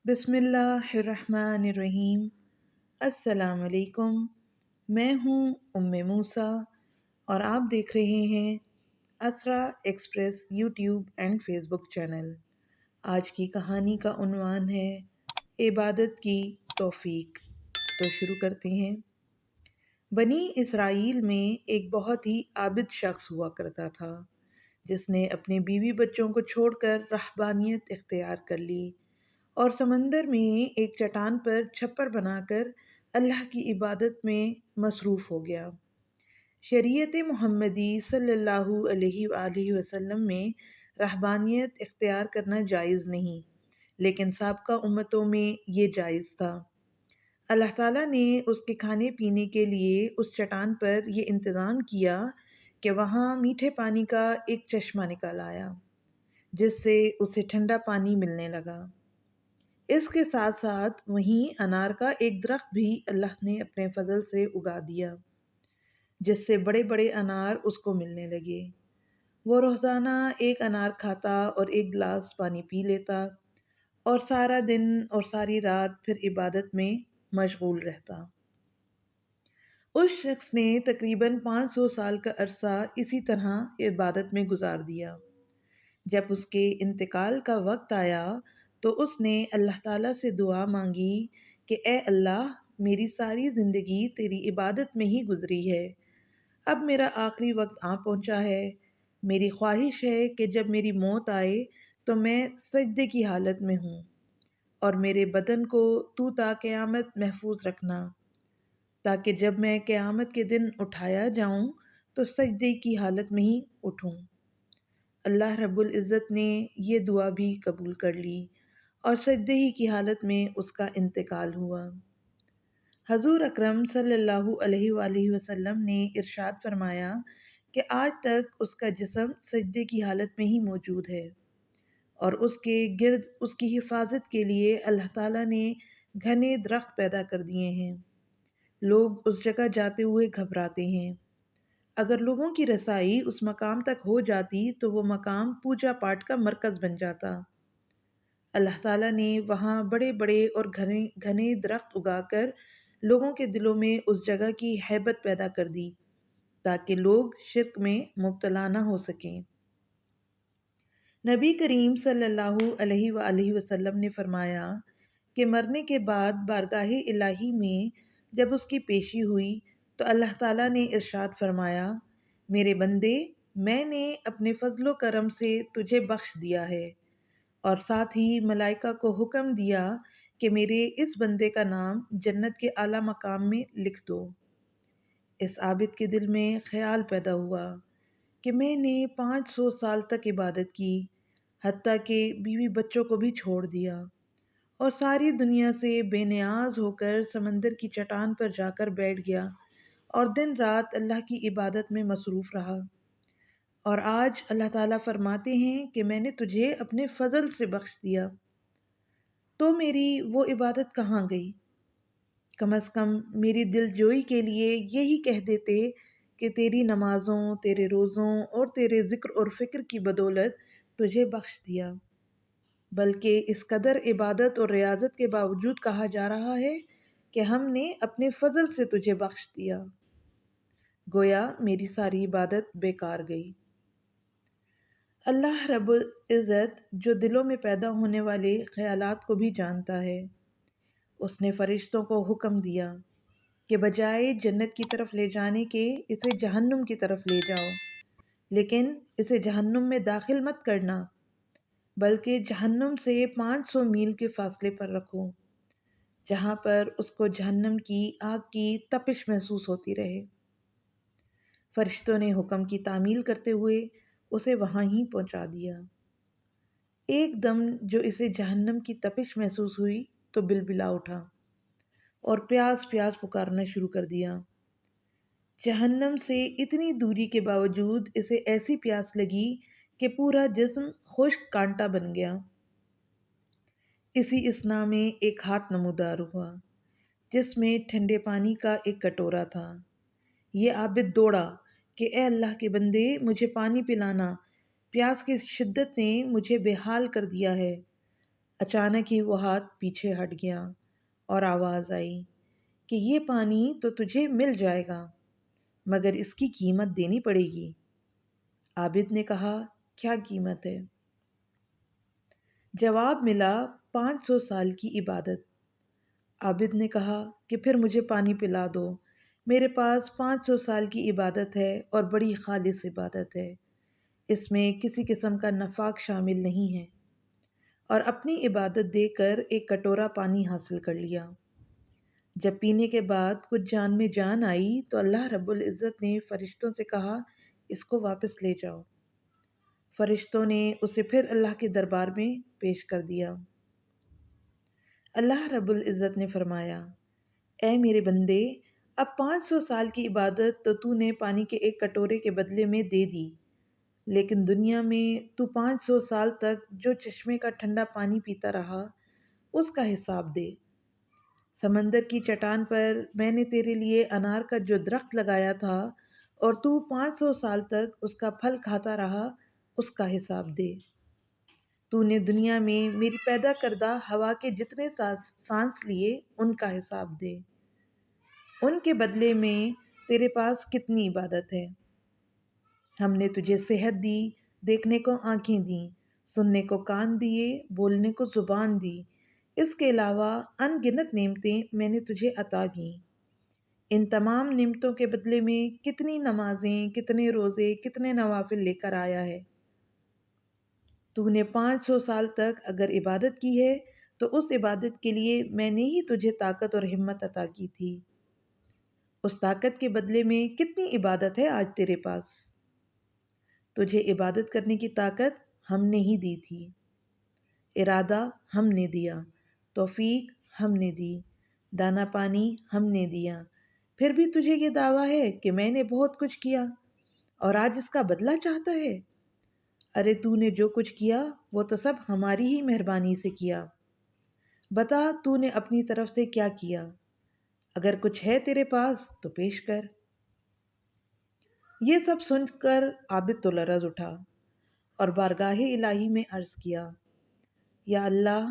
बिस्मिल्लाहिर्रहमानिर्रहीम। अस्सलाम वालेकुम। मैं हूँ मूसा और आप देख रहे हैं Asra express YouTube and Facebook channel. आज की कहानी का उन्वान है इबादत की तौफीक। तो शुरू करते हैं। बनी इसराइल में एक बहुत ही आबिद शख्स हुआ करता था जिसने अपने बीवी बच्चों को छोड़कर रहबानियत इख्तियार कर ली और समंदर में एक चट्टान पर छप्पर बनाकर अल्लाह की इबादत में मसरूफ़ हो गया। शरीयत मुहम्मदी सल्लल्लाहु अलैहि वसल्लम में रहबानियत इख्तियार करना जायज़ नहीं, लेकिन साबका उम्मतों में ये जायज़ था। अल्लाह ताला ने उसके खाने पीने के लिए उस चट्टान पर यह इंतज़ाम किया कि वहाँ मीठे पानी का एक चश्मा निकल आया जिससे उसे ठंडा पानी मिलने लगा। इसके साथ साथ वहीं अनार का एक दरख्त भी अल्लाह ने अपने फजल से उगा दिया जिससे बड़े बड़े अनार उसको मिलने लगे। वो रोज़ाना एक अनार खाता और एक गिलास पानी पी लेता और सारा दिन और सारी रात फिर इबादत में मशगूल रहता। उस शख्स ने तकरीबन 500 साल का अरसा इसी तरह इबादत में गुजार दिया। जब उसके इंतकाल का वक्त आया तो उसने अल्लाह ताला से दुआ मांगी कि ए अल्लाह, मेरी सारी ज़िंदगी तेरी इबादत में ही गुजरी है, अब मेरा आखिरी वक्त आ पहुंचा है। मेरी ख्वाहिश है कि जब मेरी मौत आए तो मैं सजदे की हालत में हूँ और मेरे बदन को तू ता क़यामत महफूज रखना, ताकि जब मैं क़यामत के दिन उठाया जाऊँ तो सजदे की हालत में ही उठूँ। अल्लाह रब्बुल इज़्ज़त ने ये दुआ भी कबूल कर ली और सजदे ही की हालत में उसका इंतकाल हुआ। हजूर अकरम सल्लल्लाहु अलैहि वसल्लम ने इरशाद फरमाया कि आज तक उसका जिस्म सजदे की हालत में ही मौजूद है और उसके गिर्द उसकी हिफाजत के लिए अल्लाह ताला ने घने दरख्त पैदा कर दिए हैं। लोग उस जगह जाते हुए घबराते हैं। अगर लोगों की रसाई उस मकाम तक हो जाती तो वो मकाम पूजा पाठ का मरकज़ बन जाता। अल्लाह ताला ने वहाँ बड़े बड़े और घने घने दरख्त उगाकर लोगों के दिलों में उस जगह की हैबत पैदा कर दी ताकि लोग शिर्क में मुब्तला न हो सकें। नबी करीम सल्लल्लाहु अलैहि वसल्लम ने फरमाया कि मरने के बाद बारगाहे इलाही में जब उसकी पेशी हुई तो अल्लाह ताला ने इरशाद फरमाया, मेरे बंदे, मैंने अपने फजलो करम से तुझे बख्श दिया है। और साथ ही मलाइका को हुक्म दिया कि मेरे इस बंदे का नाम जन्नत के आला मकाम में लिख दो। इस आबिद के दिल में ख्याल पैदा हुआ कि मैंने 500 साल तक इबादत की, हत्ता के बीवी बच्चों को भी छोड़ दिया और सारी दुनिया से बेनियाज होकर समंदर की चट्टान पर जाकर बैठ गया और दिन रात अल्लाह की इबादत में मसरूफ़ रहा। और आज अल्लाह ताला फरमाते हैं कि मैंने तुझे अपने फजल से बख्श दिया, तो मेरी वो इबादत कहाँ गई? कम अज़ कम मेरी दिलजोई के लिए यही कह देते कि तेरी नमाज़ों, तेरे रोज़ों और तेरे ज़िक्र और फ़िक्र की बदौलत तुझे बख्श दिया। बल्कि इस कदर इबादत और रियाज़त के बावजूद कहा जा रहा है कि हमने अपने फजल से तुझे बख्श दिया। गोया मेरी सारी इबादत बेकार गई। अल्लाह रब्बुल इज़्ज़त जो दिलों में पैदा होने वाले ख़यालात को भी जानता है, उसने फ़रिश्तों को हुक्म दिया कि बजाय जन्नत की तरफ ले जाने के इसे जहन्नुम की तरफ ले जाओ, लेकिन इसे जहन्नुम में दाखिल मत करना, बल्कि जहन्नुम से 500 मील के फासले पर रखो, जहाँ पर उसको जहन्नुम की आग की तपिश महसूस होती रहे। फ़रिश्तों ने हुक्म की तामील करते हुए उसे वहाँ ही पहुँचा दिया। एकदम जो इसे जहन्नम की तपिश महसूस हुई तो बिलबिला उठा और प्यास प्यास पुकारना शुरू कर दिया। जहन्नम से इतनी दूरी के बावजूद इसे ऐसी प्यास लगी कि पूरा जिस्म खुश्क कांटा बन गया। इसी इसना में एक हाथ नमूदार हुआ जिसमें ठंडे पानी का एक कटोरा था। ये आबिद दौड़ा कि ए अल्लाह के बंदे, मुझे पानी पिलाना, प्यास की शिद्दत ने मुझे बेहाल कर दिया है। اچانک ہی وہ ہاتھ پیچھے ہٹ گیا اور آواز آئی کہ یہ پانی تو تجھے مل جائے گا، مگر اس کی قیمت دینی پڑے گی۔ عابد نے کہا، کیا قیمت ہے؟ جواب ملا، 500 سال کی عبادت۔ عابد نے کہا کہ پھر مجھے پانی پلا دو، میرے پاس 500 سال کی عبادت ہے اور بڑی خالص عبادت ہے، اس میں کسی قسم کا نفاق شامل نہیں ہے، اور اپنی عبادت دے کر ایک کٹورا پانی حاصل کر لیا۔ جب پینے کے بعد کچھ جان میں جان آئی تو اللہ رب العزت نے فرشتوں سے کہا، اس کو واپس لے جاؤ۔ فرشتوں نے اسے پھر اللہ کے دربار میں پیش کر دیا۔ اللہ رب العزت نے فرمایا، اے میرے بندے، اب 500 سال کی عبادت تو نے پانی کے ایک کٹورے کے بدلے میں دے دی، لیکن دنیا میں تو 500 سال تک جو چشمے کا ٹھنڈا پانی پیتا رہا اس کا حساب دے۔ سمندر کی چٹان پر میں نے تیرے لیے انار کا جو درخت لگایا تھا اور تو 500 سال تک اس کا پھل کھاتا رہا، اس کا حساب دے۔ تو نے دنیا میں میری پیدا کردہ ہوا کے جتنے سانس لیے ان کا حساب دے۔ ان کے بدلے میں تیرے پاس کتنی عبادت ہے۔ ہم نے تجھے صحت دی، دیکھنے کو آنکھیں دیں، سننے کو کان دیے، بولنے کو زبان دی، اس کے علاوہ ان گنت نعمتیں میں نے تجھے عطا کیں۔ ان تمام نعمتوں کے بدلے میں کتنی نمازیں، کتنے روزے، کتنے نوافل لے کر آیا ہے۔ تو نے 500 سال تک اگر عبادت کی ہے تو اس عبادت کے لیے میں نے ہی تجھے طاقت اور ہمت عطا کی تھی۔ اس طاقت کے بدلے میں کتنی عبادت ہے آج تیرے پاس؟ تجھے عبادت کرنے کی طاقت ہم نے ہی دی تھی، ارادہ ہم نے دیا، توفیق ہم نے دی، دانا پانی ہم نے دیا، پھر بھی تجھے یہ دعویٰ ہے کہ میں نے بہت کچھ کیا اور آج اس کا بدلہ چاہتا ہے؟ ارے تو نے جو کچھ کیا وہ تو سب ہماری ہی مہربانی سے کیا۔ بتا تو نے اپنی طرف سے کیا کیا؟ اگر کچھ ہے تیرے پاس تو پیش کر۔ یہ سب سن کر عابد تو لرز اٹھا اور بارگاہ الہی میں عرض کیا، یا اللہ،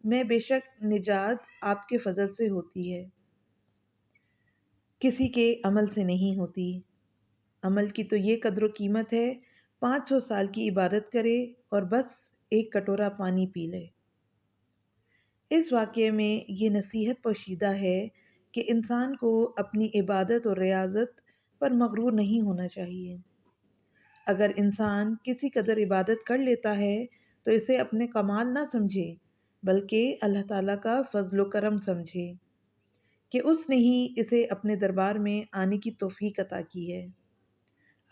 میں بے شک نجات آپ کے فضل سے ہوتی ہے، کسی کے عمل سے نہیں ہوتی۔ عمل کی تو یہ قدر و قیمت ہے، 500 سال کی عبادت کرے اور بس ایک کٹورا پانی پی لے۔ اس واقعے میں یہ نصیحت پوشیدہ ہے کہ انسان کو اپنی عبادت اور ریاضت پر مغرور نہیں ہونا چاہیے۔ اگر انسان کسی قدر عبادت کر لیتا ہے تو اسے اپنے کمال نہ سمجھے، بلکہ اللہ تعالیٰ کا فضل و کرم سمجھے کہ اس نے ہی اسے اپنے دربار میں آنے کی توفیق عطا کی ہے۔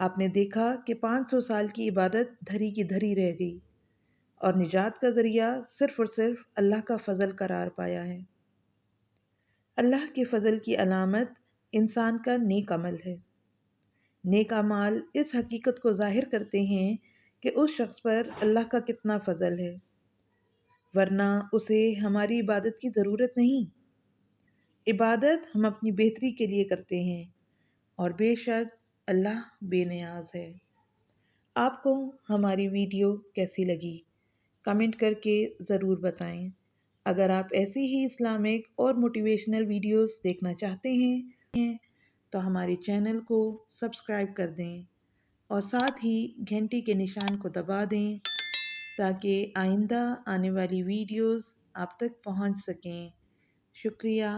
آپ نے دیکھا کہ 500 سال کی عبادت دھری کی دھری رہ گئی اور نجات کا ذریعہ صرف اور صرف اللہ کا فضل قرار پایا ہے۔ اللہ کے فضل کی علامت انسان کا نیک عمل ہے۔ نیک اعمال اس حقیقت کو ظاہر کرتے ہیں کہ اس شخص پر اللہ کا کتنا فضل ہے، ورنہ اسے ہماری عبادت کی ضرورت نہیں۔ عبادت ہم اپنی بہتری کے لیے کرتے ہیں اور بے شک اللہ بے نیاز ہے۔ آپ کو ہماری ویڈیو کیسی لگی؟ کمنٹ کر کے ضرور بتائیں۔ اگر آپ ایسی ہی اسلامک اور موٹیویشنل ویڈیوز دیکھنا چاہتے ہیں تو ہمارے چینل کو سبسکرائب کر دیں اور ساتھ ہی گھنٹی کے نشان کو دبا دیں تاکہ آئندہ آنے والی ویڈیوز آپ تک پہنچ سکیں۔ شکریہ۔